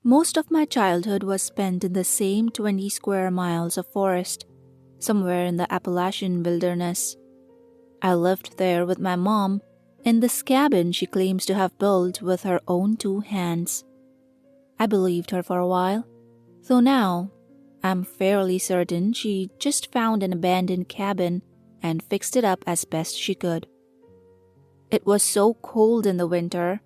Most of my childhood was spent in the same 20 square miles of forest, somewhere in the Appalachian wilderness. I lived there with my mom in this cabin she claims to have built with her own 2 hands. I believed her for a while, though now I'm fairly certain she just found an abandoned cabin and fixed it up as best she could. It was so cold in the winter,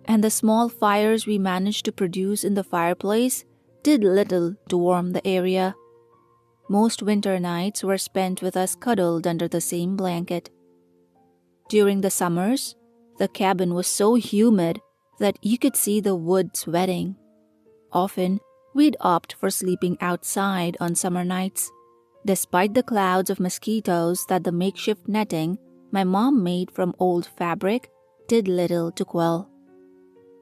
and the small fires we managed to produce in the fireplace did little to warm the area. Most winter nights were spent with us cuddled under the same blanket. During the summers, the cabin was so humid that you could see the wood sweating. Often, we'd opt for sleeping outside on summer nights, despite the clouds of mosquitoes that the makeshift netting my mom made from old fabric did little to quell.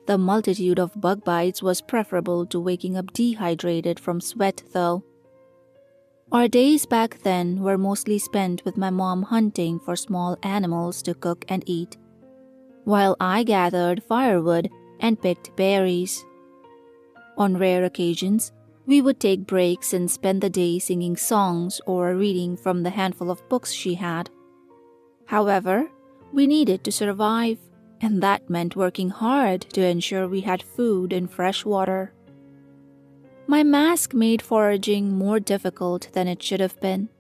The multitude of bug bites was preferable to waking up dehydrated from sweat, though. Our days back then were mostly spent with my mom hunting for small animals to cook and eat, while I gathered firewood and picked berries. On rare occasions, we would take breaks and spend the day singing songs or reading from the handful of books she had. However, we needed to survive, and that meant working hard to ensure we had food and fresh water. My mask made foraging more difficult than it should have been.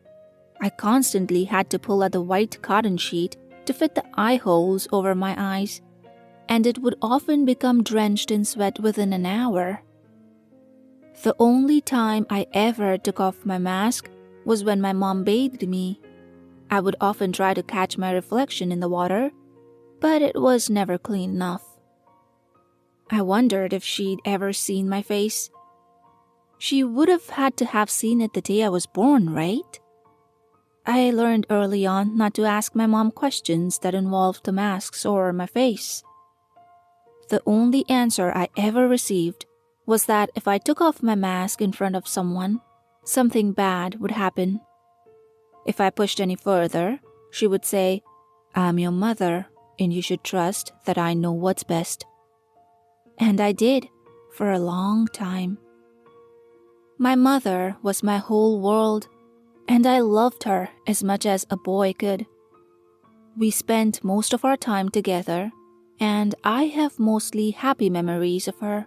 I constantly had to pull at the white cotton sheet to fit the eye holes over my eyes, and it would often become drenched in sweat within an hour. The only time I ever took off my mask was when my mom bathed me. I would often try to catch my reflection in the water, but it was never clean enough. I wondered if she'd ever seen my face. She would have had to have seen it the day I was born, right? I learned early on not to ask my mom questions that involved the masks or my face. The only answer I ever received was that if I took off my mask in front of someone, something bad would happen. If I pushed any further, she would say, "I'm your mother, and you should trust that I know what's best." And I did, for a long time. My mother was my whole world, and I loved her as much as a boy could. We spent most of our time together, and I have mostly happy memories of her.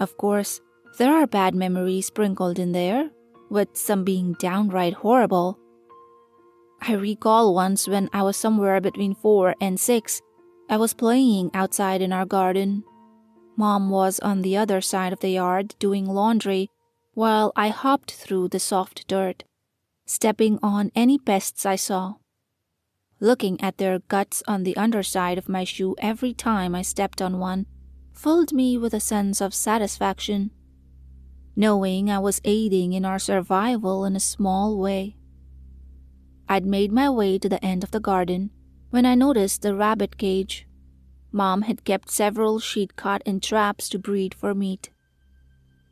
Of course, there are bad memories sprinkled in there, with some being downright horrible. I recall once when I was somewhere between 4 and 6, I was playing outside in our garden. Mom was on the other side of the yard doing laundry, while I hopped through the soft dirt, stepping on any pests I saw. Looking at their guts on the underside of my shoe every time I stepped on one filled me with a sense of satisfaction, knowing I was aiding in our survival in a small way. I'd made my way to the end of the garden when I noticed the rabbit cage. Mom had kept several she'd caught in traps to breed for meat.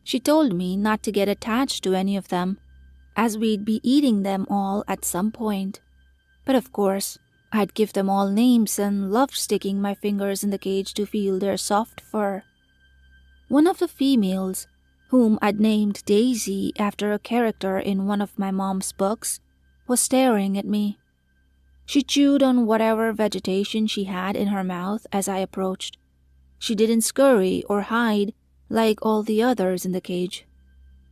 She told me not to get attached to any of them, as we'd be eating them all at some point. But of course, I'd give them all names and loved sticking my fingers in the cage to feel their soft fur. One of the females, whom I'd named Daisy after a character in one of my mom's books, was staring at me. She chewed on whatever vegetation she had in her mouth as I approached. She didn't scurry or hide like all the others in the cage,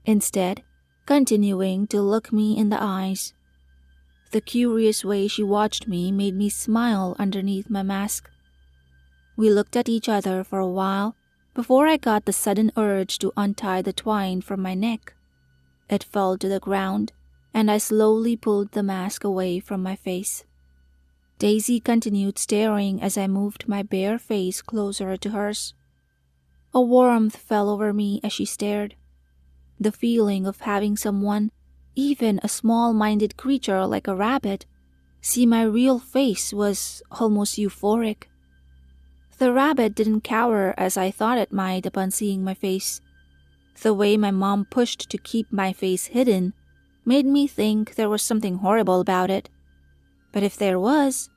instead continuing to look me in the eyes. The curious way she watched me made me smile underneath my mask. We looked at each other for a while before I got the sudden urge to untie the twine from my neck. It fell to the ground, and I slowly pulled the mask away from my face. Daisy continued staring as I moved my bare face closer to hers. A warmth fell over me as she stared. The feeling of having someone, even a small-minded creature like a rabbit, see my real face was almost euphoric. The rabbit didn't cower as I thought it might upon seeing my face. The way my mom pushed to keep my face hidden made me think there was something horrible about it. But if there was,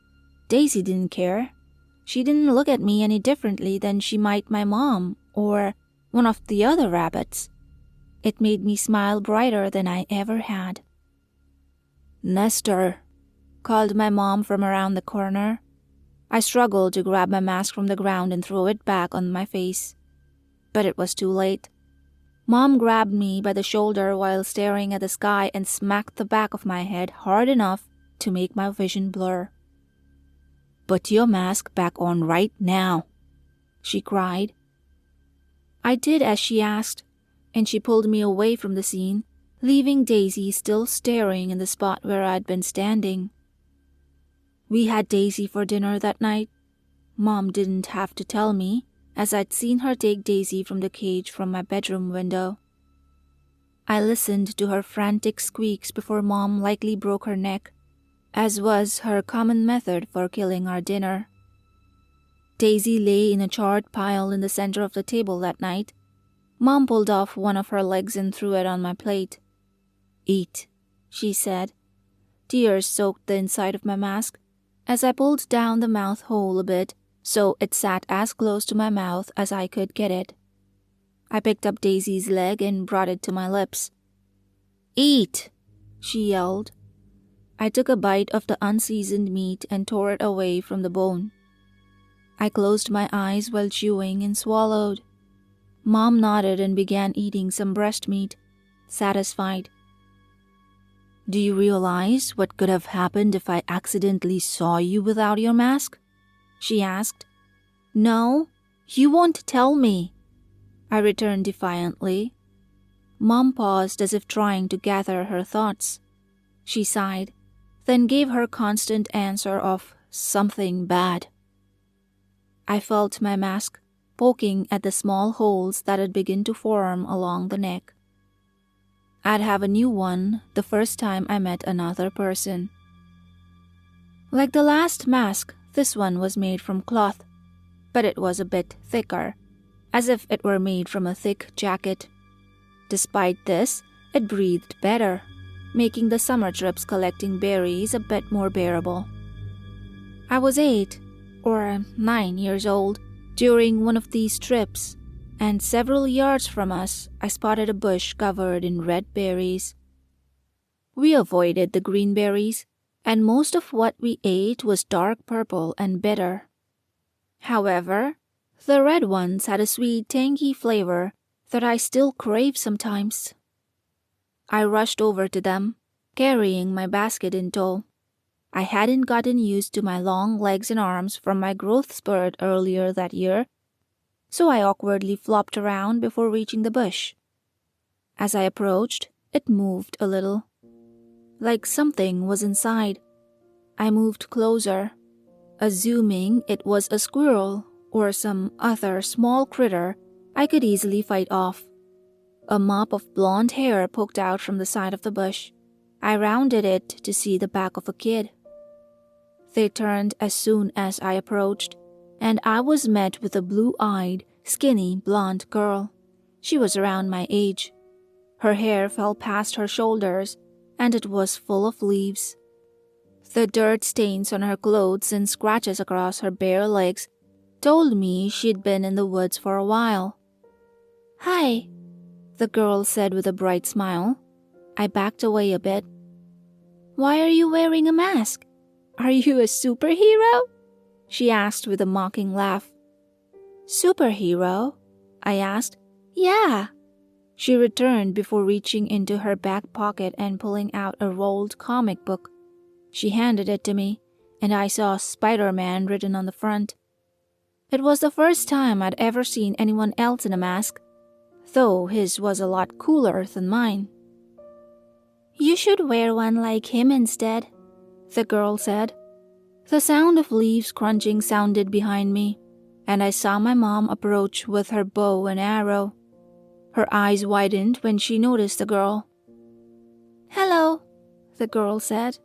Daisy didn't care. She didn't look at me any differently than she might my mom, or one of the other rabbits. It made me smile brighter than I ever had. "Nestor," called my mom from around the corner. I struggled to grab my mask from the ground and throw it back on my face. But it was too late. Mom grabbed me by the shoulder while staring at the sky and smacked the back of my head hard enough to make my vision blur. "Put your mask back on right now," she cried. I did as she asked, and she pulled me away from the scene, leaving Daisy still staring in the spot where I'd been standing. We had Daisy for dinner that night. Mom didn't have to tell me, as I'd seen her take Daisy from the cage from my bedroom window. I listened to her frantic squeaks before Mom likely broke her neck, as was her common method for killing our dinner. Daisy lay in a charred pile in the center of the table that night. Mom pulled off one of her legs and threw it on my plate. "Eat," she said. Tears soaked the inside of my mask as I pulled down the mouth hole a bit so it sat as close to my mouth as I could get it. I picked up Daisy's leg and brought it to my lips. "Eat," she yelled. I took a bite of the unseasoned meat and tore it away from the bone. I closed my eyes while chewing and swallowed. Mom nodded and began eating some breast meat, satisfied. "Do you realize what could have happened if I accidentally saw you without your mask?" she asked. "No, you won't tell me," I returned defiantly. Mom paused as if trying to gather her thoughts. She sighed, then gave her constant answer of something bad. I felt my mask poking at the small holes that had begun to form along the neck. I'd have a new one the first time I met another person. Like the last mask, this one was made from cloth, but it was a bit thicker, as if it were made from a thick jacket. Despite this, it breathed better, making the summer trips collecting berries a bit more bearable. I was 8 or 9 years old during one of these trips, and several yards from us, I spotted a bush covered in red berries. We avoided the green berries, and most of what we ate was dark purple and bitter. However, the red ones had a sweet, tangy flavor that I still crave sometimes. I rushed over to them, carrying my basket in tow. I hadn't gotten used to my long legs and arms from my growth spurt earlier that year, so I awkwardly flopped around before reaching the bush. As I approached, it moved a little, like something was inside. I moved closer, assuming it was a squirrel or some other small critter I could easily fight off. A mop of blonde hair poked out from the side of the bush. I rounded it to see the back of a kid. They turned as soon as I approached, and I was met with a blue-eyed, skinny, blonde girl. She was around my age. Her hair fell past her shoulders, and it was full of leaves. The dirt stains on her clothes and scratches across her bare legs told me she'd been in the woods for a while. "Hi," the girl said with a bright smile. I backed away a bit. "Why are you wearing a mask? Are you a superhero?" she asked with a mocking laugh. "Superhero?" I asked. "Yeah," she returned before reaching into her back pocket and pulling out a rolled comic book. She handed it to me, and I saw Spider-Man written on the front. It was the first time I'd ever seen anyone else in a mask, though his was a lot cooler than mine. "You should wear one like him instead," the girl said. The sound of leaves crunching sounded behind me, and I saw my mom approach with her bow and arrow. Her eyes widened when she noticed the girl. "Hello," the girl said.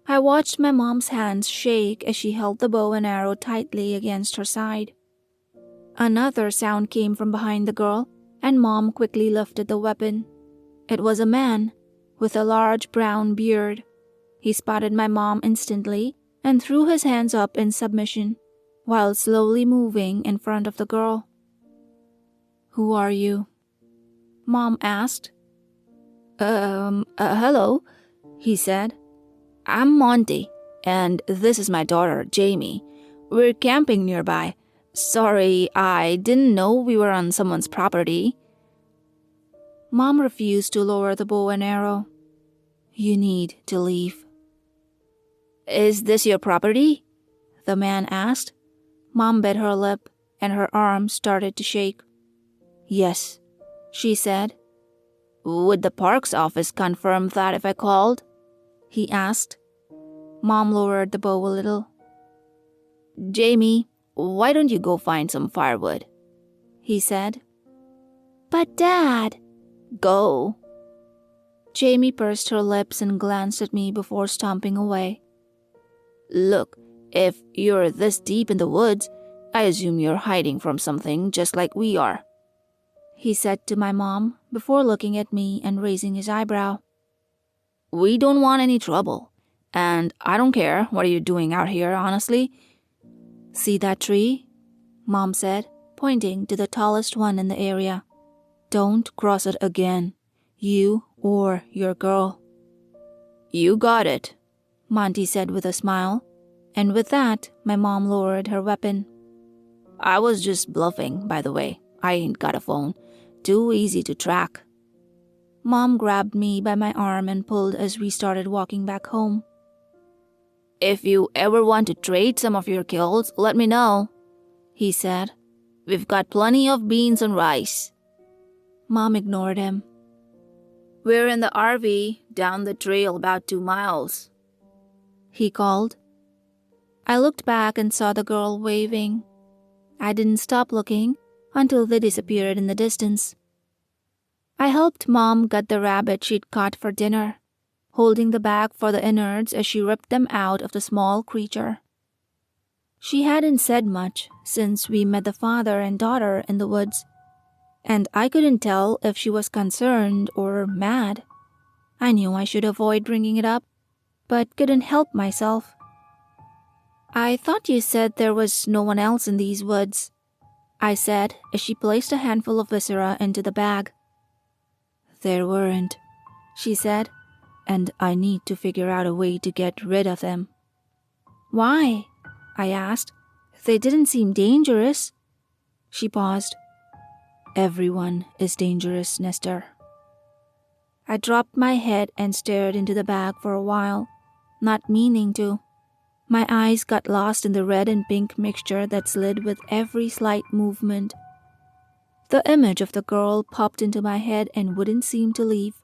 I watched my mom's hands shake as she held the bow and arrow tightly against her side. Another sound came from behind the girl, and Mom quickly lifted the weapon. It was a man with a large brown beard. He spotted my mom instantly and threw his hands up in submission, while slowly moving in front of the girl. "Who are you?" Mom asked. Hello," he said. "I'm Monty, and this is my daughter, Jamie. We're camping nearby. Sorry, I didn't know we were on someone's property." Mom refused to lower the bow and arrow. "You need to leave." "Is this your property?" the man asked. Mom bit her lip, and her arm started to shake. "Yes," she said. "Would the parks office confirm that if I called?" he asked. Mom lowered the bow a little. "Jamie, why don't you go find some firewood?" he said. "But Dad..." "Go." Jamie pursed her lips and glanced at me before stomping away. "Look, if you're this deep in the woods, I assume you're hiding from something just like we are," he said to my mom before looking at me and raising his eyebrow. "We don't want any trouble, and I don't care what you're doing out here, honestly." "See that tree?" Mom said, pointing to the tallest one in the area. "Don't cross it again, you or your girl." "You got it," Monty said with a smile, and with that, my mom lowered her weapon. "I was just bluffing, by the way. I ain't got a phone. Too easy to track." Mom grabbed me by my arm and pulled as we started walking back home. "If you ever want to trade some of your kills, let me know," he said. "We've got plenty of beans and rice." Mom ignored him. "We're in the RV, down the trail about 2 miles," he called. I looked back and saw the girl waving. I didn't stop looking until they disappeared in the distance. I helped Mom gut the rabbit she'd caught for dinner, holding the bag for the innards as she ripped them out of the small creature. She hadn't said much since we met the father and daughter in the woods, and I couldn't tell if she was concerned or mad. I knew I should avoid bringing it up, but couldn't help myself. "I thought you said there was no one else in these woods," I said as she placed a handful of viscera into the bag. "There weren't," she said, "and I need to figure out a way to get rid of them." "Why?" I asked. "They didn't seem dangerous." She paused. "Everyone is dangerous, Nestor." I dropped my head and stared into the bag for a while, not meaning to. My eyes got lost in the red and pink mixture that slid with every slight movement. The image of the girl popped into my head and wouldn't seem to leave.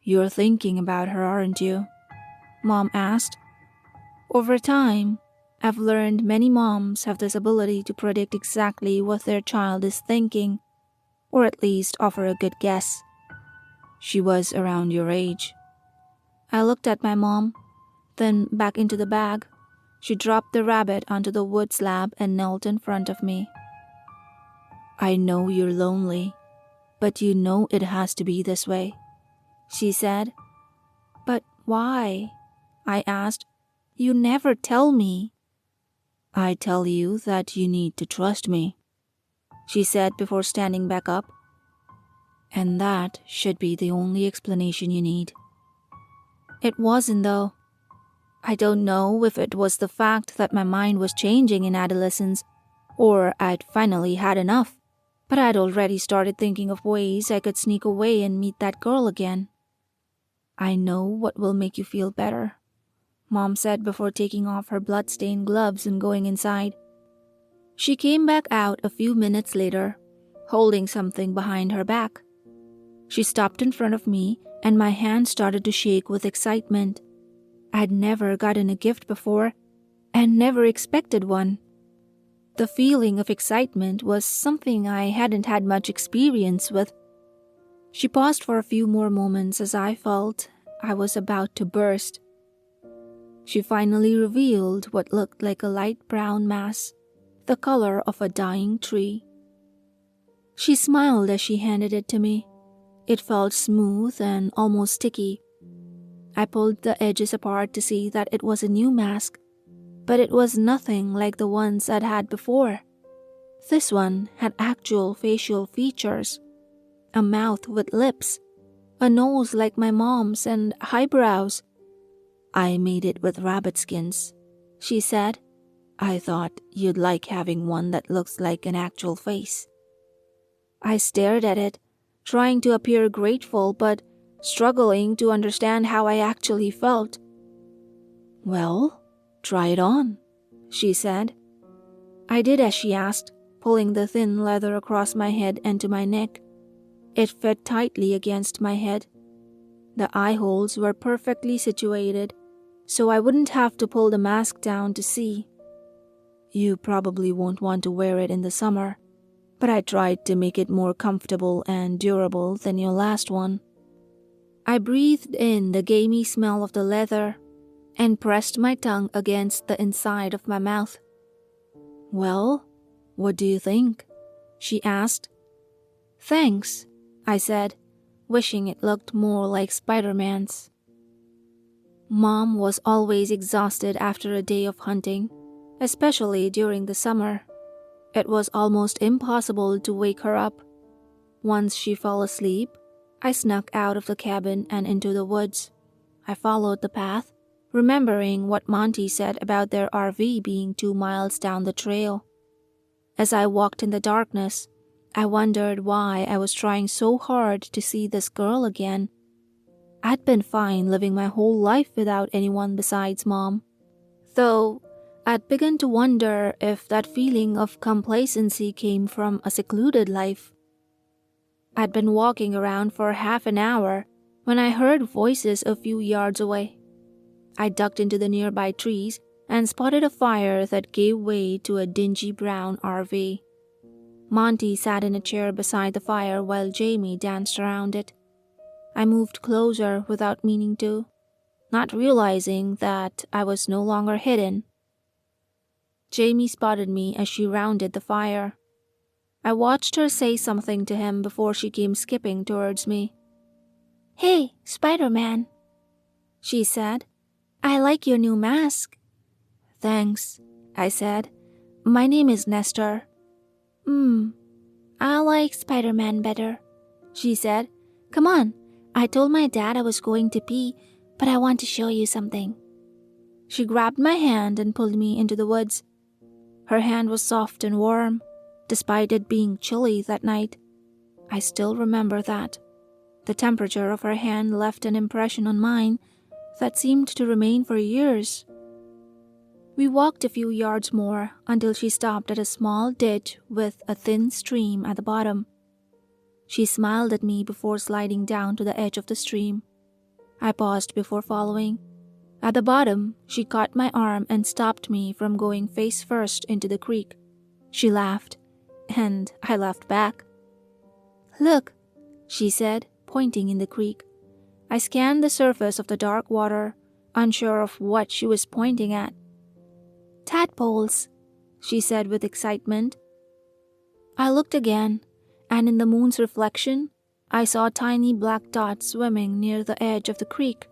"You're thinking about her, aren't you?" Mom asked. Over time, I've learned many moms have this ability to predict exactly what their child is thinking, or at least offer a good guess. "She was around your age." I looked at my mom, then back into the bag. She dropped the rabbit onto the wood slab and knelt in front of me. "I know you're lonely, but you know it has to be this way," she said. "But why?" I asked. "You never tell me." "I tell you that you need to trust me," she said before standing back up. "And that should be the only explanation you need." It wasn't, though. I don't know if it was the fact that my mind was changing in adolescence, or I'd finally had enough, but I'd already started thinking of ways I could sneak away and meet that girl again. "I know what will make you feel better," Mom said before taking off her blood-stained gloves and going inside. She came back out a few minutes later, holding something behind her back. She stopped in front of me, and my hand started to shake with excitement. I'd never gotten a gift before, and never expected one. The feeling of excitement was something I hadn't had much experience with. She paused for a few more moments as I felt I was about to burst. She finally revealed what looked like a light brown mass, the color of a dying tree. She smiled as she handed it to me. It felt smooth and almost sticky. I pulled the edges apart to see that it was a new mask, but it was nothing like the ones I'd had before. This one had actual facial features, a mouth with lips, a nose like my mom's, and eyebrows. "I made it with rabbit skins," she said. "I thought you'd like having one that looks like an actual face." I stared at it, trying to appear grateful but struggling to understand how I actually felt. "Well, try it on," she said. I did as she asked, pulling the thin leather across my head and to my neck. It fit tightly against my head. The eye holes were perfectly situated, so I wouldn't have to pull the mask down to see. "You probably won't want to wear it in the summer, but I tried to make it more comfortable and durable than your last one." I breathed in the gamey smell of the leather and pressed my tongue against the inside of my mouth. "Well, what do you think?" she asked. "Thanks," I said, wishing it looked more like Spider-Man's. Mom was always exhausted after a day of hunting, especially during the summer. It was almost impossible to wake her up. Once she fell asleep, I snuck out of the cabin and into the woods. I followed the path, remembering what Monty said about their RV being 2 miles down the trail. As I walked in the darkness, I wondered why I was trying so hard to see this girl again. I'd been fine living my whole life without anyone besides Mom, though I'd begun to wonder if that feeling of complacency came from a secluded life. I'd been walking around for half an hour when I heard voices a few yards away. I ducked into the nearby trees and spotted a fire that gave way to a dingy brown RV. Monty sat in a chair beside the fire while Jamie danced around it. I moved closer without meaning to, not realizing that I was no longer hidden. Jamie spotted me as she rounded the fire. I watched her say something to him before she came skipping towards me. "Hey, Spider-Man," she said. "I like your new mask." "Thanks," I said. "My name is Nestor." "I like Spider-Man better," she said. "Come on, I told my dad I was going to pee, but I want to show you something." She grabbed my hand and pulled me into the woods. Her hand was soft and warm, despite it being chilly that night. I still remember that. The temperature of her hand left an impression on mine that seemed to remain for years. We walked a few yards more until she stopped at a small ditch with a thin stream at the bottom. She smiled at me before sliding down to the edge of the stream. I paused before following. At the bottom, she caught my arm and stopped me from going face first into the creek. She laughed, and I laughed back. "Look," she said, pointing in the creek. I scanned the surface of the dark water, unsure of what she was pointing at. "Tadpoles," she said with excitement. I looked again, and in the moon's reflection, I saw tiny black dots swimming near the edge of the creek.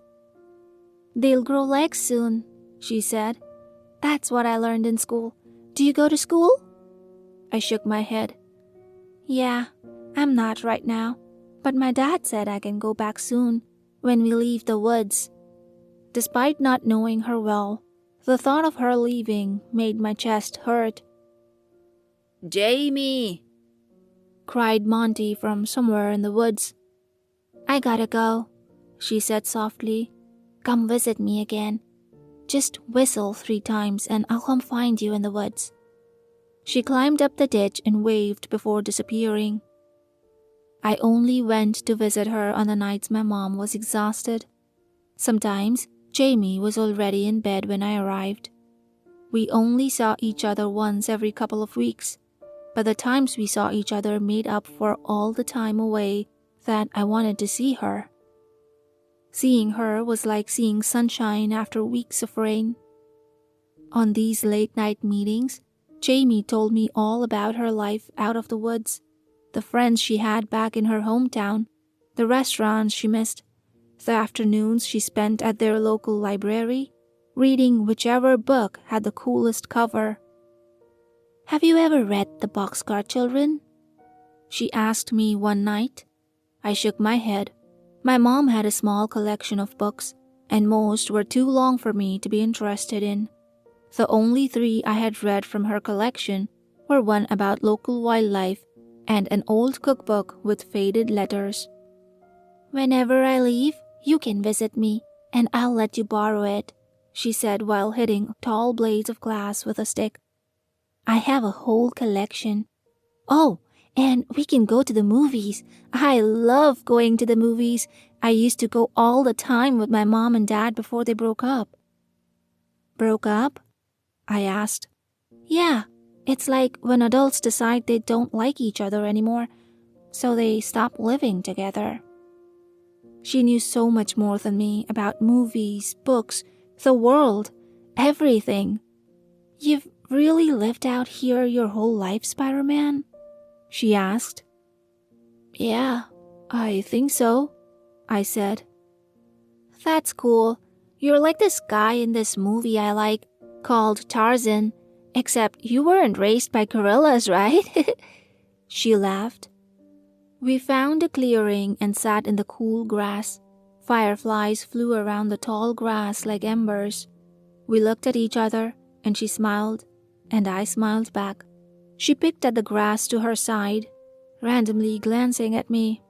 "They'll grow legs soon," she said. "That's what I learned in school. Do you go to school?" I shook my head. "Yeah, I'm not right now, but my dad said I can go back soon, when we leave the woods." Despite not knowing her well, the thought of her leaving made my chest hurt. "Jamie!" cried Monty from somewhere in the woods. "I gotta go," she said softly. "Come visit me again. Just whistle 3 times and I'll come find you in the woods." She climbed up the ditch and waved before disappearing. I only went to visit her on the nights my mom was exhausted. Sometimes Jamie was already in bed when I arrived. We only saw each other once every couple of weeks, but the times we saw each other made up for all the time away that I wanted to see her. Seeing her was like seeing sunshine after weeks of rain. On these late-night meetings, Jamie told me all about her life out of the woods, the friends she had back in her hometown, the restaurants she missed, the afternoons she spent at their local library, reading whichever book had the coolest cover. Have you ever read The Boxcar Children? She asked me one night. I shook my head. My mom had a small collection of books, and most were too long for me to be interested in. The only 3 I had read from her collection were one about local wildlife and an old cookbook with faded letters. Whenever I leave, you can visit me, and I'll let you borrow it, she said while hitting tall blades of glass with a stick. I have a whole collection. Oh, and we can go to the movies. I love going to the movies. I used to go all the time with my mom and dad before they broke up. Broke up? I asked. Yeah, it's like when adults decide they don't like each other anymore, so they stop living together. She knew so much more than me about movies, books, the world, everything. You've really lived out here your whole life, Spider-Man? She asked. Yeah, I think so, I said. That's cool. You're like this guy in this movie I like, called Tarzan, except you weren't raised by gorillas, right? She laughed. We found a clearing and sat in the cool grass. Fireflies flew around the tall grass like embers. We looked at each other, and she smiled, and I smiled back. She picked at the grass to her side, randomly glancing at me.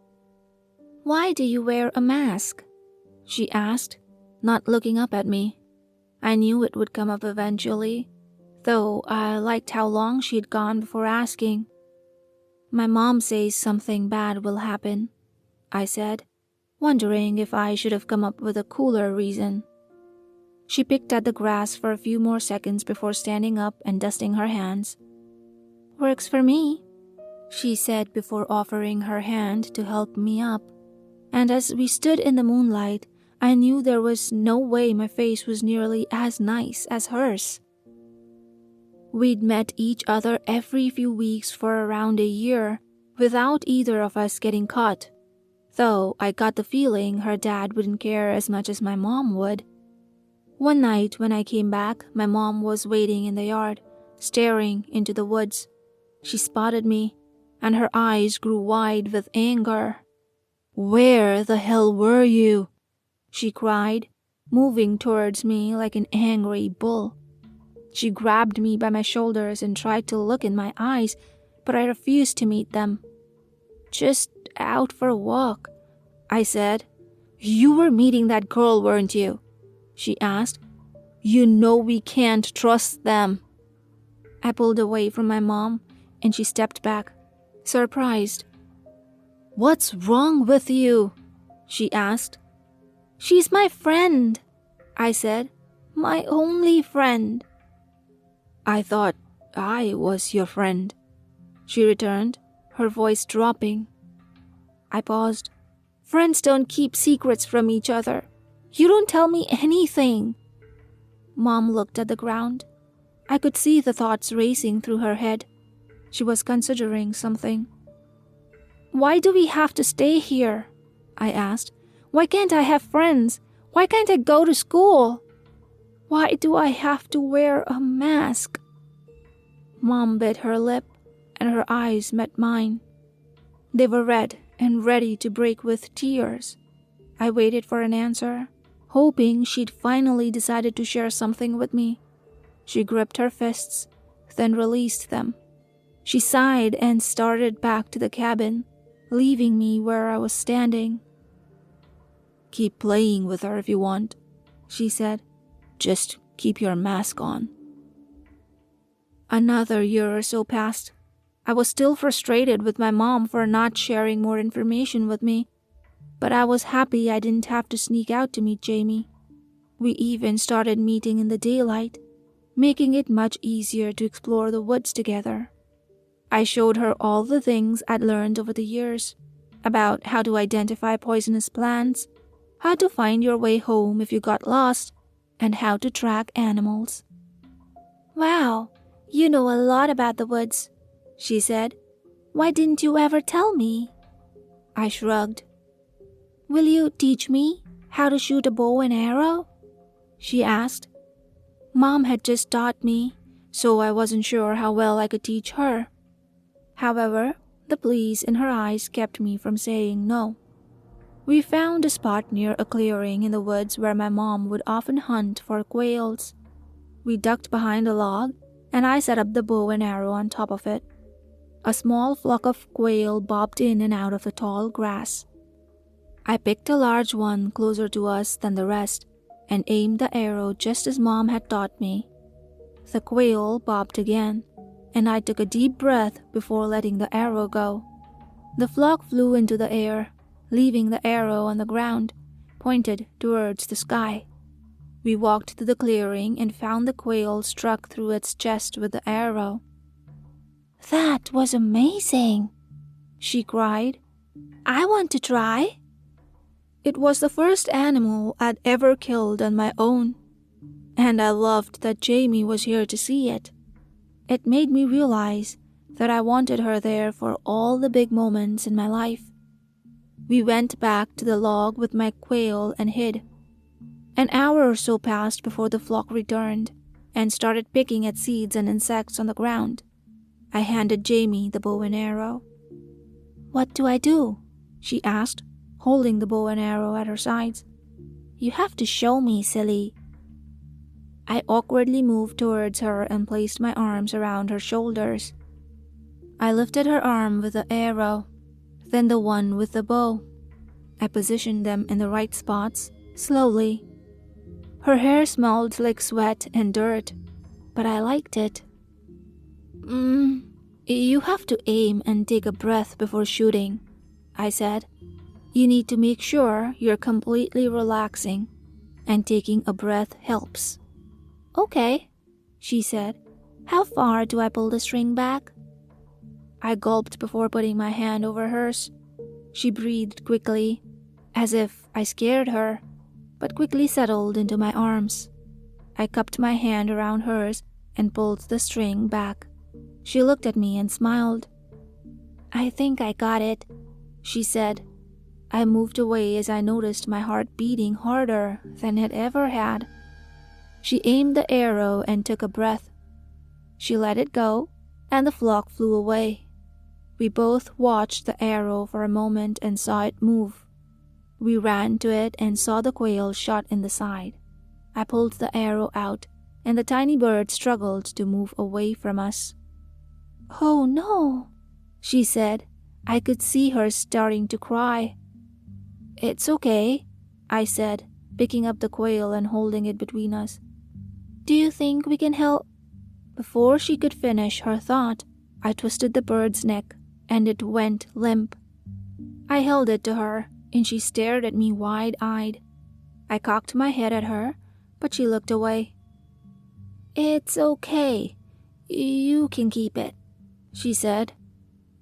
Why do you wear a mask? She asked, not looking up at me. I knew it would come up eventually, though I liked how long she'd gone before asking. My mom says something bad will happen, I said, wondering if I should have come up with a cooler reason. She picked at the grass for a few more seconds before standing up and dusting her hands. Works for me, she said before offering her hand to help me up. And as we stood in the moonlight, I knew there was no way my face was nearly as nice as hers. We'd met each other every few weeks for around a year, without either of us getting caught, though I got the feeling her dad wouldn't care as much as my mom would. One night when I came back, my mom was waiting in the yard, staring into the woods. She spotted me, and her eyes grew wide with anger. Where the hell were you? She cried, moving towards me like an angry bull. She grabbed me by my shoulders and tried to look in my eyes, but I refused to meet them. Just out for a walk, I said. You were meeting that girl, weren't you? She asked. You know we can't trust them. I pulled away from my mom, and she stepped back, surprised. What's wrong with you? She asked. She's my friend, I said. My only friend. I thought I was your friend, she returned, her voice dropping. I paused. Friends don't keep secrets from each other. You don't tell me anything. Mom looked at the ground. I could see the thoughts racing through her head. She was considering something. Why do we have to stay here? I asked. Why can't I have friends? Why can't I go to school? Why do I have to wear a mask? Mom bit her lip, and her eyes met mine. They were red and ready to break with tears. I waited for an answer, hoping she'd finally decided to share something with me. She gripped her fists, then released them. She sighed and started back to the cabin, leaving me where I was standing. Keep playing with her if you want, she said. Just keep your mask on. Another year or so passed. I was still frustrated with my mom for not sharing more information with me, but I was happy I didn't have to sneak out to meet Jamie. We even started meeting in the daylight, making it much easier to explore the woods together. I showed her all the things I'd learned over the years, about how to identify poisonous plants, how to find your way home if you got lost, and how to track animals. Wow, you know a lot about the woods, she said. Why didn't you ever tell me? I shrugged. Will you teach me how to shoot a bow and arrow? She asked. Mom had just taught me, so I wasn't sure how well I could teach her. However, the pleas in her eyes kept me from saying no. We found a spot near a clearing in the woods where my mom would often hunt for quails. We ducked behind a log, and I set up the bow and arrow on top of it. A small flock of quail bobbed in and out of the tall grass. I picked a large one closer to us than the rest and aimed the arrow just as Mom had taught me. The quail bobbed again, and I took a deep breath before letting the arrow go. The flock flew into the air, leaving the arrow on the ground, pointed towards the sky. We walked to the clearing and found the quail struck through its chest with the arrow. "That was amazing," she cried. "I want to try." It was the first animal I'd ever killed on my own, and I loved that Jamie was here to see it. It made me realize that I wanted her there for all the big moments in my life. We went back to the log with my quail and hid. An hour or so passed before the flock returned and started picking at seeds and insects on the ground. I handed Jamie the bow and arrow. "What do I do?" she asked, holding the bow and arrow at her sides. "You have to show me, silly." I awkwardly moved towards her and placed my arms around her shoulders. I lifted her arm with the arrow, then the one with the bow. I positioned them in the right spots, slowly. Her hair smelled like sweat and dirt, but I liked it. You have to aim and take a breath before shooting," I said. "You need to make sure you're completely relaxing, and taking a breath helps." "Okay," she said. "How far do I pull the string back?" I gulped before putting my hand over hers. She breathed quickly, as if I scared her, but quickly settled into my arms. I cupped my hand around hers and pulled the string back. She looked at me and smiled. "I think I got it," she said. I moved away as I noticed my heart beating harder than it ever had. She aimed the arrow and took a breath. She let it go, and the flock flew away. We both watched the arrow for a moment and saw it move. We ran to it and saw the quail shot in the side. I pulled the arrow out, and the tiny bird struggled to move away from us. "Oh no," she said. I could see her starting to cry. "It's okay," I said, picking up the quail and holding it between us. "Do you think we can help?" Before she could finish her thought, I twisted the bird's neck, and it went limp. I held it to her, and she stared at me wide-eyed. I cocked my head at her, but she looked away. "It's okay. You can keep it," she said.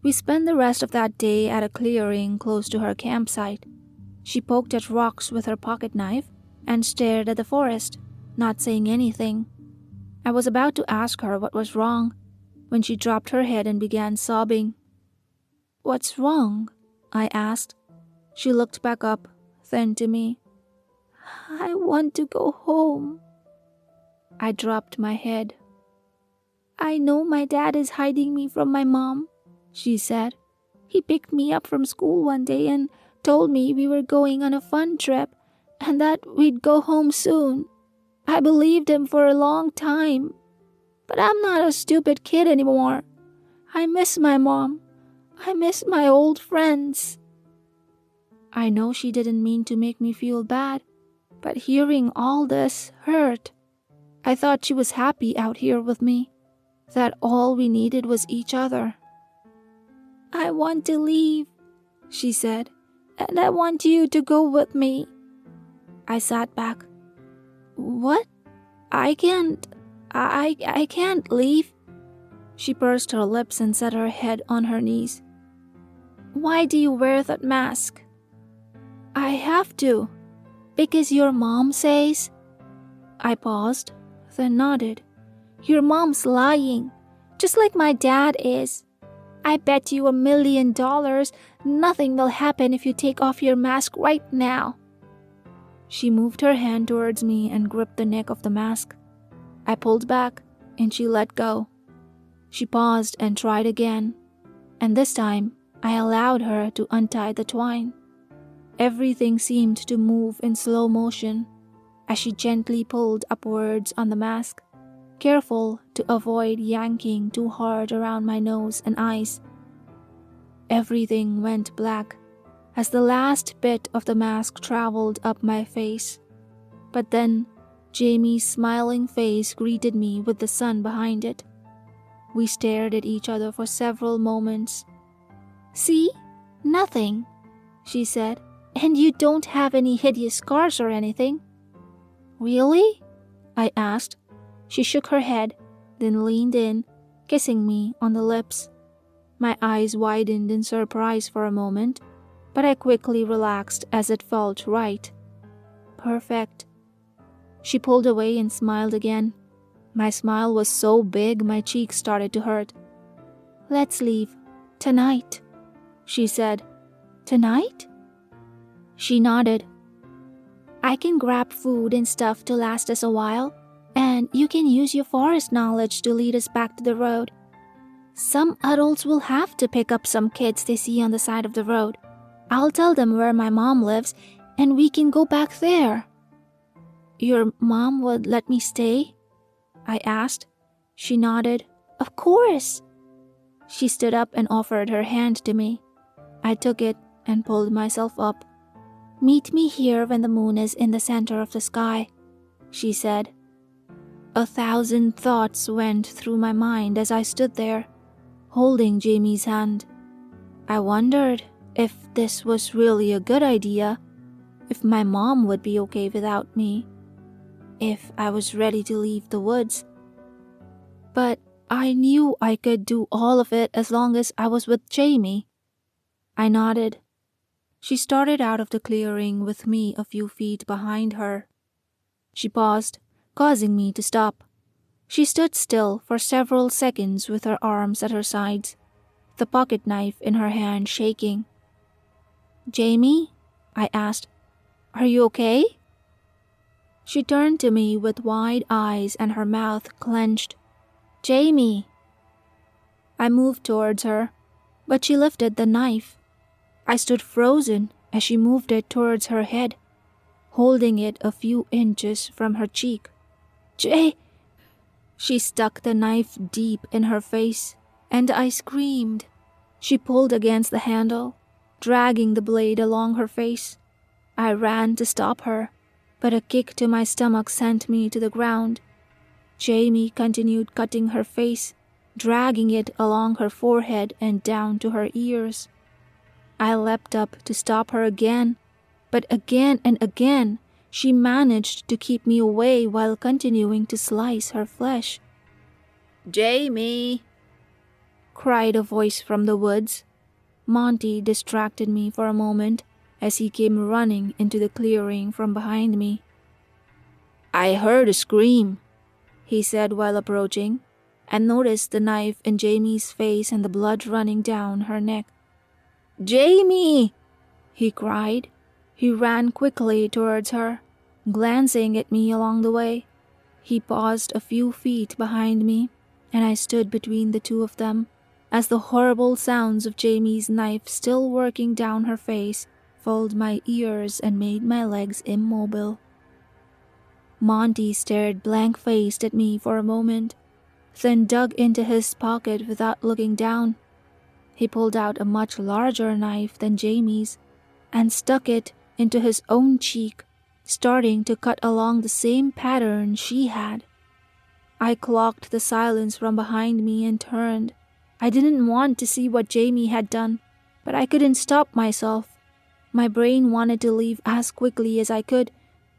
We spent the rest of that day at a clearing close to her campsite. She poked at rocks with her pocket knife and stared at the forest, not saying anything. I was about to ask her what was wrong when she dropped her head and began sobbing. "What's wrong?" I asked. She looked back up, then to me. "I want to go home." I dropped my head. "I know my dad is hiding me from my mom," she said. "He picked me up from school one day and told me we were going on a fun trip and that we'd go home soon. I believed him for a long time. But I'm not a stupid kid anymore. I miss my mom. I miss my old friends." I know she didn't mean to make me feel bad, but hearing all this hurt. I thought she was happy out here with me, that all we needed was each other. "I want to leave," she said, "and I want you to go with me." I sat back. "What? I can't leave." She pursed her lips and set her head on her knees. "Why do you wear that mask?" "I have to, because your mom says." I paused, then nodded. "Your mom's lying, just like my dad is. I bet you $1 million nothing will happen if you take off your mask right now." She moved her hand towards me and gripped the neck of the mask. I pulled back, and she let go. She paused and tried again, and this time I allowed her to untie the twine. Everything seemed to move in slow motion as she gently pulled upwards on the mask, careful to avoid yanking too hard around my nose and eyes. Everything went black as the last bit of the mask traveled up my face. But then Jamie's smiling face greeted me with the sun behind it. We stared at each other for several moments. "See? Nothing," she said. "And you don't have any hideous scars or anything." "Really?" I asked. She shook her head, then leaned in, kissing me on the lips. My eyes widened in surprise for a moment, but I quickly relaxed as it felt right. Perfect. She pulled away and smiled again. My smile was so big my cheeks started to hurt. "Let's leave. Tonight," she said. "Tonight?" She nodded. "I can grab food and stuff to last us a while, and you can use your forest knowledge to lead us back to the road. Some adults will have to pick up some kids they see on the side of the road. I'll tell them where my mom lives, and we can go back there." "Your mom would let me stay?" I asked. She nodded. "Of course." She stood up and offered her hand to me. I took it and pulled myself up. "Meet me here when the moon is in the center of the sky," she said. 1,000 thoughts went through my mind as I stood there, holding Jamie's hand. I wondered if this was really a good idea, if my mom would be okay without me, if I was ready to leave the woods. But I knew I could do all of it as long as I was with Jamie. I nodded. She started out of the clearing with me a few feet behind her. She paused, causing me to stop. She stood still for several seconds with her arms at her sides, the pocket knife in her hand shaking. "Jamie?" I asked. "Are you okay?" She turned to me with wide eyes and her mouth clenched. "Jamie!" I moved towards her, but she lifted the knife. I stood frozen as she moved it towards her head, holding it a few inches from her cheek. She stuck the knife deep in her face, and I screamed. She pulled against the handle, dragging the blade along her face. I ran to stop her, but a kick to my stomach sent me to the ground. Jamie continued cutting her face, dragging it along her forehead and down to her ears. I leapt up to stop her again, but again and again she managed to keep me away while continuing to slice her flesh. "Jamie!" cried a voice from the woods. Monty distracted me for a moment as he came running into the clearing from behind me. "I heard a scream," he said while approaching, and noticed the knife in Jamie's face and the blood running down her neck. "Jamie!" he cried. He ran quickly towards her, glancing at me along the way. He paused a few feet behind me, and I stood between the two of them as the horrible sounds of Jamie's knife still working down her face filled my ears and made my legs immobile. Monty stared blank-faced at me for a moment, then dug into his pocket without looking down. He pulled out a much larger knife than Jamie's and stuck it into his own cheek, starting to cut along the same pattern she had. I clocked the silence from behind me and turned. I didn't want to see what Jamie had done, but I couldn't stop myself. My brain wanted to leave as quickly as I could,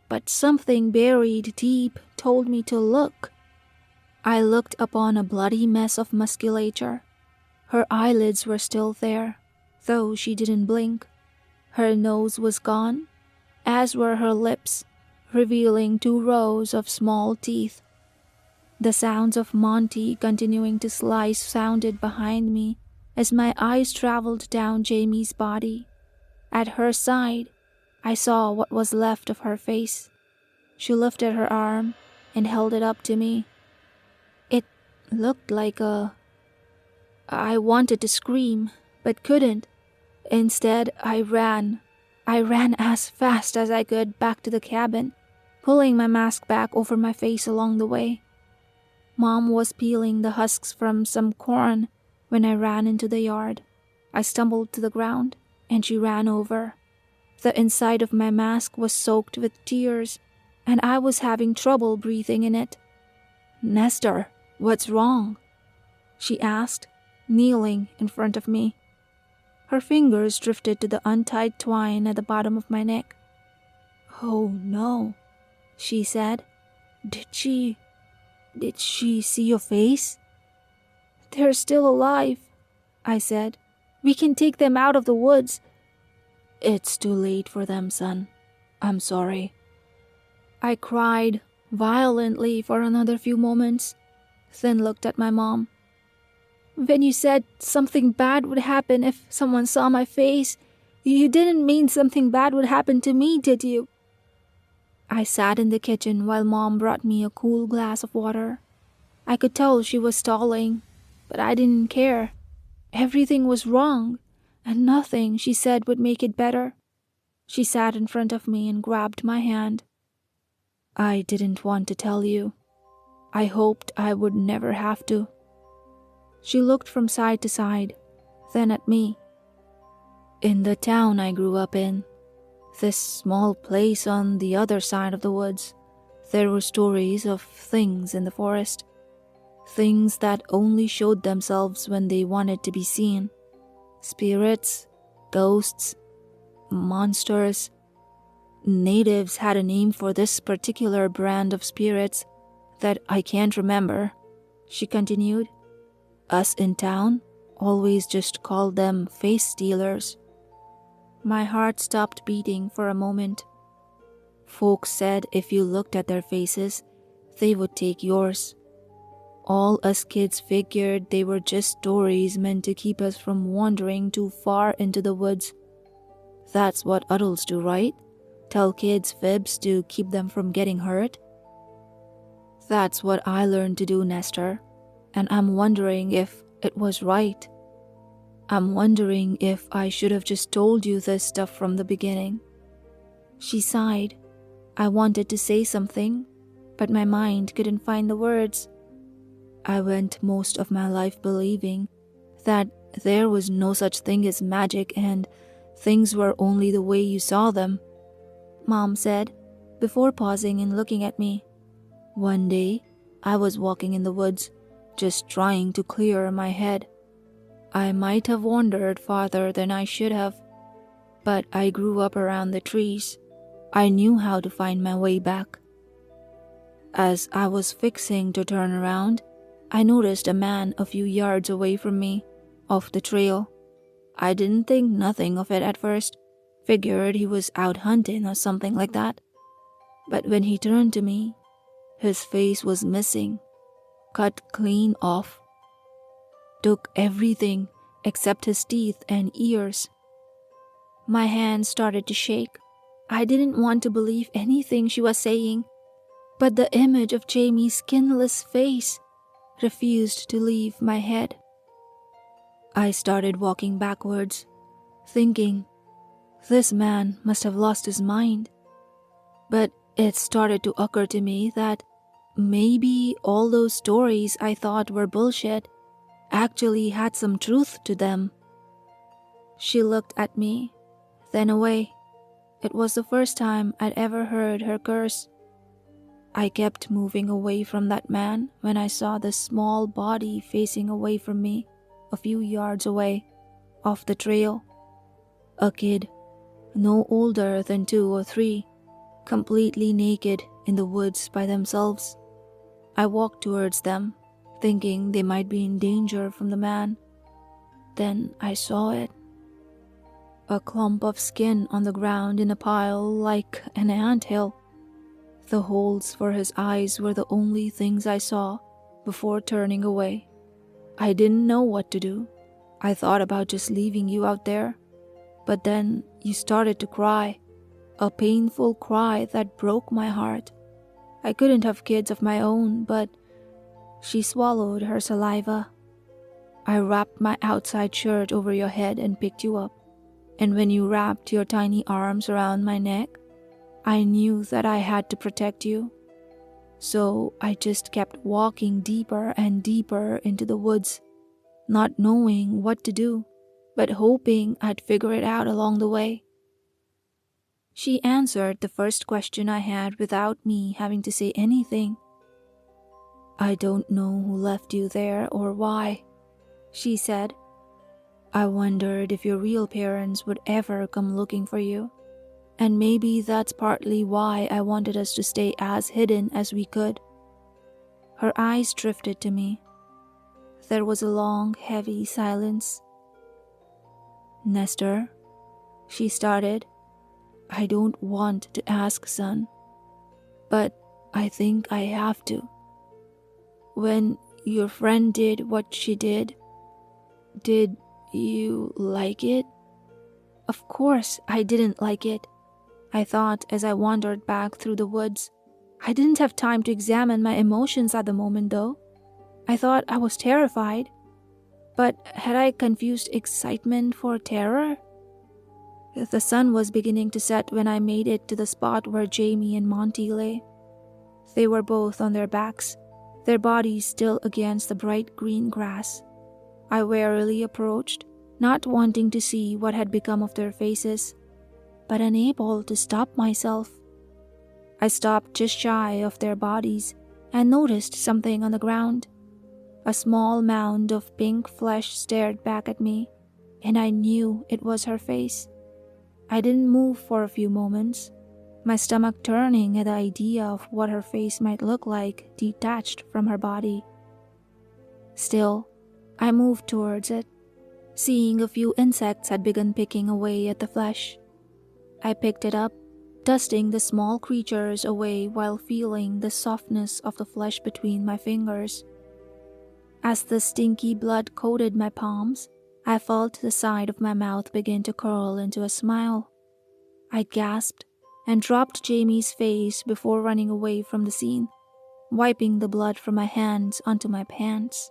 but something buried deep told me to look. I looked upon a bloody mess of musculature. Her eyelids were still there, though she didn't blink. Her nose was gone, as were her lips, revealing 2 rows of small teeth. The sounds of Monty continuing to slice sounded behind me as my eyes traveled down Jamie's body. At her side, I saw what was left of her face. She lifted her arm and held it up to me. It looked like a... I wanted to scream, but couldn't. Instead, I ran. I ran as fast as I could back to the cabin, pulling my mask back over my face along the way. Mom was peeling the husks from some corn when I ran into the yard. I stumbled to the ground, and she ran over. The inside of my mask was soaked with tears, and I was having trouble breathing in it. "Nestor, what's wrong?" she asked, kneeling in front of me. Her fingers drifted to the untied twine at the bottom of my neck. "Oh no," she said. Did she see your face?" "They're still alive," I said. "We can take them out of the woods." "It's too late for them, son. I'm sorry." I cried violently for another few moments, then looked at my mom. "When you said something bad would happen if someone saw my face, you didn't mean something bad would happen to me, did you?" I sat in the kitchen while Mom brought me a cool glass of water. I could tell she was stalling, but I didn't care. Everything was wrong, and nothing she said would make it better. She sat in front of me and grabbed my hand. "I didn't want to tell you. I hoped I would never have to." She looked from side to side, then at me. "In the town I grew up in, this small place on the other side of the woods, there were stories of things in the forest. Things that only showed themselves when they wanted to be seen. Spirits, ghosts, monsters. Natives had a name for this particular brand of spirits that I can't remember," she continued. "Us in town always just called them face stealers." My heart stopped beating for a moment. "Folks said if you looked at their faces, they would take yours. All us kids figured they were just stories meant to keep us from wandering too far into the woods. That's what adults do, right? Tell kids fibs to keep them from getting hurt?" "That's what I learned to do, Nestor, and I'm wondering if it was right. I'm wondering if I should have just told you this stuff from the beginning." She sighed. I wanted to say something, but my mind couldn't find the words. I went most of my life believing that there was no such thing as magic and things were only the way you saw them, Mom said, before pausing and looking at me. "One day, I was walking in the woods, just trying to clear my head. I might have wandered farther than I should have, but I grew up around the trees. I knew how to find my way back. As I was fixing to turn around, I noticed a man a few yards away from me, off the trail. I didn't think nothing of it at first, figured he was out hunting or something like that. But when he turned to me, his face was missing, cut clean off. Took everything except his teeth and ears." My hands started to shake. I didn't want to believe anything she was saying, but the image of Jamie's skinless face refused to leave my head. I started walking backwards, thinking, this man must have lost his mind. But it started to occur to me that maybe all those stories I thought were bullshit actually had some truth to them. She looked at me, then away. It was the first time I'd ever heard her curse. I kept moving away from that man when I saw the small body facing away from me, a few yards away, off the trail. A kid, no older than 2 or 3, completely naked in the woods by themselves. I walked towards them, thinking they might be in danger from the man. Then I saw it. A clump of skin on the ground in a pile like an anthill. The holes for his eyes were the only things I saw before turning away. I didn't know what to do. I thought about just leaving you out there. But then you started to cry, a painful cry that broke my heart. I couldn't have kids of my own, but She swallowed her saliva. I wrapped my outside shirt over your head and picked you up. And when you wrapped your tiny arms around my neck, I knew that I had to protect you. So I just kept walking deeper and deeper into the woods, not knowing what to do, but hoping I'd figure it out along the way. She answered the first question I had without me having to say anything. I don't know who left you there or why, she said. I wondered if your real parents would ever come looking for you. And maybe that's partly why I wanted us to stay as hidden as we could. Her eyes drifted to me. There was a long, heavy silence. Nestor, she started, I don't want to ask, son, but I think I have to. When your friend did what she did you like it? Of course I didn't like it, I thought as I wandered back through the woods. I didn't have time to examine my emotions at the moment, though. I thought I was terrified. But had I confused excitement for terror? The sun was beginning to set when I made it to the spot where Jamie and Monty lay. They were both on their backs, their bodies still against the bright green grass. I warily approached, not wanting to see what had become of their faces, but unable to stop myself. I stopped just shy of their bodies and noticed something on the ground. A small mound of pink flesh stared back at me, and I knew it was her face. I didn't move for a few moments, my stomach turning at the idea of what her face might look like detached from her body. Still, I moved towards it, seeing a few insects had begun picking away at the flesh. I picked it up, dusting the small creatures away while feeling the softness of the flesh between my fingers. As the stinky blood coated my palms, I felt the side of my mouth begin to curl into a smile. I gasped and dropped Jamie's face before running away from the scene, wiping the blood from my hands onto my pants.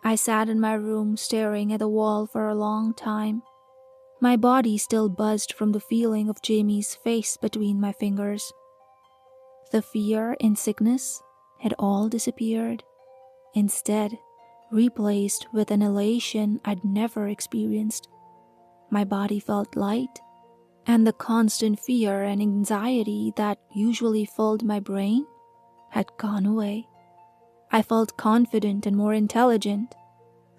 I sat in my room staring at the wall for a long time. My body still buzzed from the feeling of Jamie's face between my fingers. The fear and sickness had all disappeared, instead replaced with an elation I'd never experienced. My body felt light, and the constant fear and anxiety that usually filled my brain had gone away. I felt confident and more intelligent,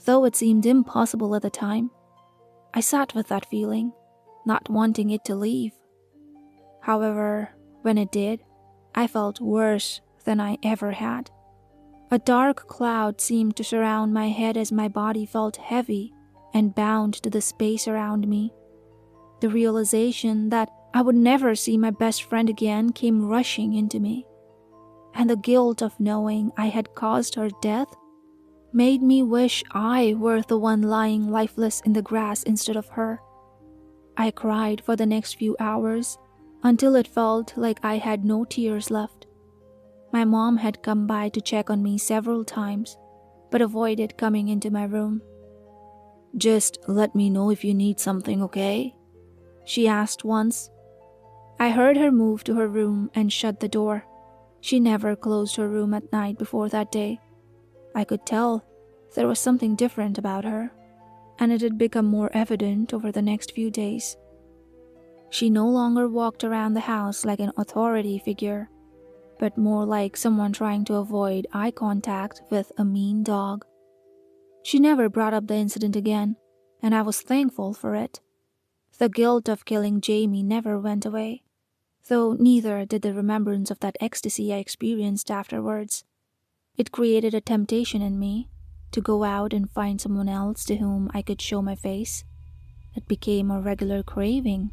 though it seemed impossible at the time. I sat with that feeling, not wanting it to leave. However, when it did, I felt worse than I ever had. A dark cloud seemed to surround my head as my body felt heavy and bound to the space around me. The realization that I would never see my best friend again came rushing into me, and the guilt of knowing I had caused her death made me wish I were the one lying lifeless in the grass instead of her. I cried for the next few hours until it felt like I had no tears left. My mom had come by to check on me several times, but avoided coming into my room. "Just let me know if you need something, okay?" she asked once. I heard her move to her room and shut the door. She never closed her room at night before that day. I could tell there was something different about her, and it had become more evident over the next few days. She no longer walked around the house like an authority figure, but more like someone trying to avoid eye contact with a mean dog. She never brought up the incident again, and I was thankful for it. The guilt of killing Jamie never went away, though neither did the remembrance of that ecstasy I experienced afterwards. It created a temptation in me to go out and find someone else to whom I could show my face. It became a regular craving.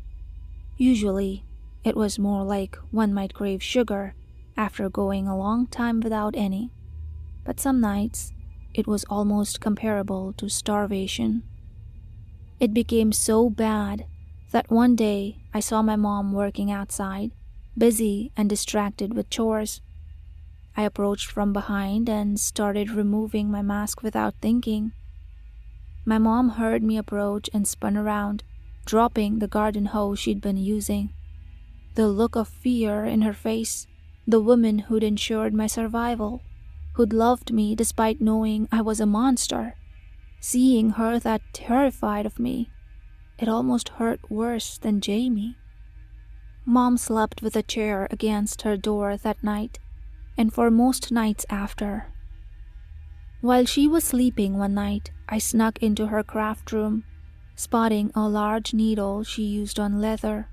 Usually, it was more like one might crave sugar after going a long time without any, but some nights it was almost comparable to starvation. It became so bad that one day I saw my mom working outside, busy and distracted with chores. I approached from behind and started removing my mask without thinking. My mom heard me approach and spun around, dropping the garden hose she'd been using. The look of fear in her face, the woman who'd ensured my survival, who'd loved me despite knowing I was a monster. Seeing her that terrified of me, it almost hurt worse than Jamie. Mom slept with a chair against her door that night, and for most nights after. While she was sleeping one night, I snuck into her craft room, spotting a large needle she used on leather.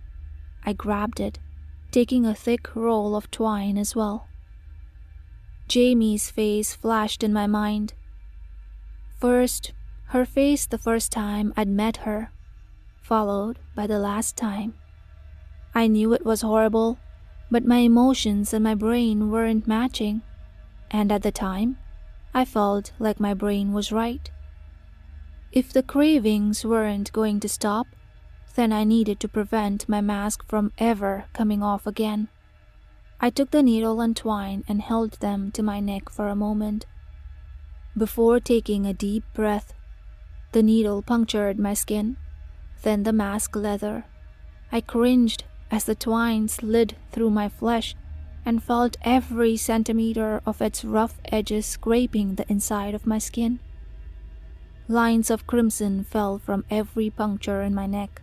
I grabbed it, taking a thick roll of twine as well. Jamie's face flashed in my mind. First, her face the first time I'd met her, followed by the last time. I knew it was horrible, but my emotions and my brain weren't matching, and at the time, I felt like my brain was right. If the cravings weren't going to stop, then I needed to prevent my mask from ever coming off again. I took the needle and twine and held them to my neck for a moment. Before taking a deep breath, the needle punctured my skin, then the mask leather. I cringed as the twine slid through my flesh and felt every centimeter of its rough edges scraping the inside of my skin. Lines of crimson fell from every puncture in my neck.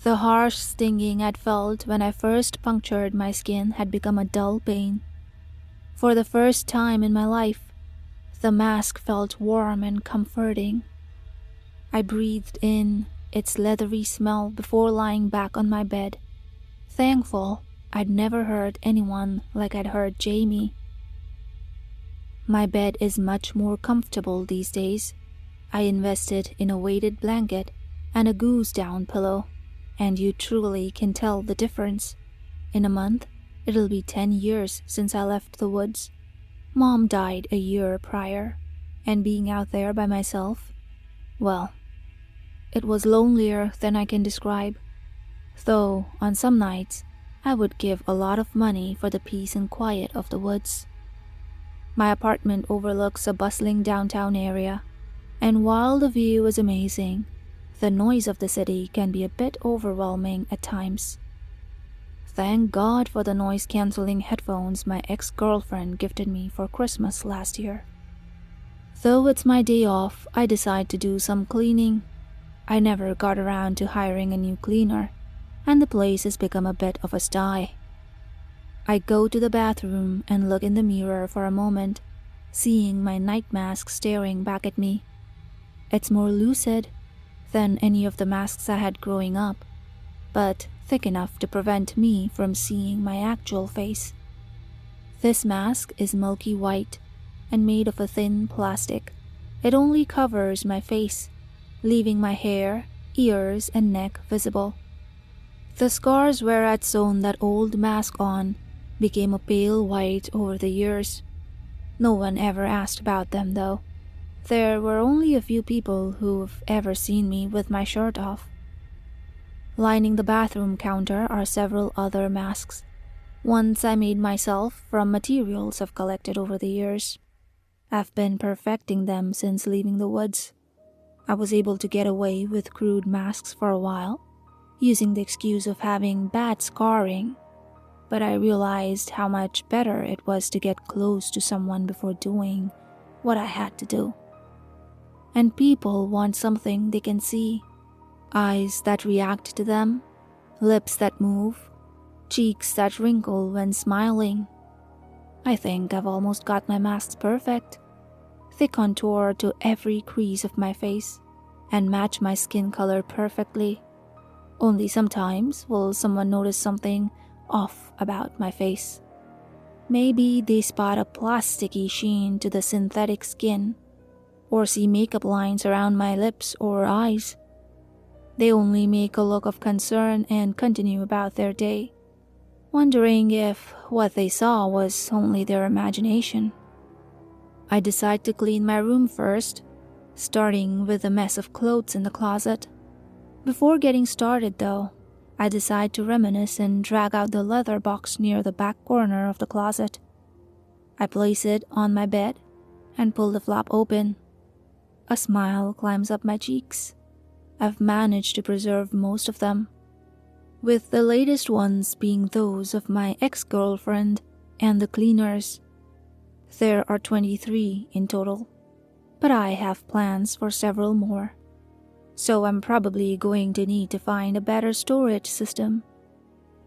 The harsh stinging I'd felt when I first punctured my skin had become a dull pain. For the first time in my life, the mask felt warm and comforting. I breathed in its leathery smell before lying back on my bed, thankful I'd never hurt anyone like I'd hurt Jamie. My bed is much more comfortable these days. I invested in a weighted blanket and a goose-down pillow, and you truly can tell the difference. In a month, it'll be 10 years since I left the woods. Mom died a year prior, and being out there by myself, well, it was lonelier than I can describe. Though, on some nights, I would give a lot of money for the peace and quiet of the woods. My apartment overlooks a bustling downtown area, and while the view is amazing, the noise of the city can be a bit overwhelming at times. Thank God for the noise-canceling headphones my ex-girlfriend gifted me for Christmas last year. Though it's my day off, I decide to do some cleaning. I never got around to hiring a new cleaner, and the place has become a bit of a sty. I go to the bathroom and look in the mirror for a moment, seeing my night mask staring back at me. It's more lucid than any of the masks I had growing up, but thick enough to prevent me from seeing my actual face. This mask is milky white and made of a thin plastic. It only covers my face, leaving my hair, ears, and neck visible. The scars where I'd sewn that old mask on became a pale white over the years. No one ever asked about them, though. There were only a few people who've ever seen me with my shirt off. Lining the bathroom counter are several other masks. Ones I made myself from materials I've collected over the years. I've been perfecting them since leaving the woods. I was able to get away with crude masks for a while, using the excuse of having bad scarring, but I realized how much better it was to get close to someone before doing what I had to do. And people want something they can see. Eyes that react to them, lips that move, cheeks that wrinkle when smiling. I think I've almost got my masks perfect. They contour to every crease of my face and match my skin color perfectly. Only sometimes will someone notice something off about my face. Maybe they spot a plasticky sheen to the synthetic skin, or see makeup lines around my lips or eyes. They only make a look of concern and continue about their day, wondering if what they saw was only their imagination. I decide to clean my room first, starting with a mess of clothes in the closet. Before getting started, though, I decide to reminisce and drag out the leather box near the back corner of the closet. I place it on my bed and pull the flap open. A smile climbs up my cheeks. I've managed to preserve most of them, with the latest ones being those of my ex-girlfriend and the cleaners. There are 23 in total, but I have plans for several more, so I'm probably going to need to find a better storage system.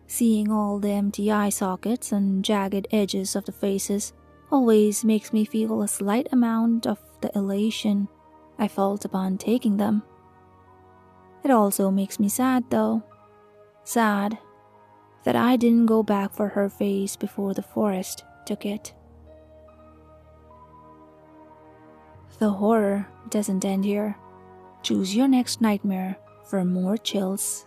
Seeing all the empty eye sockets and jagged edges of the faces always makes me feel a slight amount of the elation I felt upon taking them. It also makes me sad though. Sad that I didn't go back for her face before the forest took it. The horror doesn't end here. Choose your next nightmare for more chills.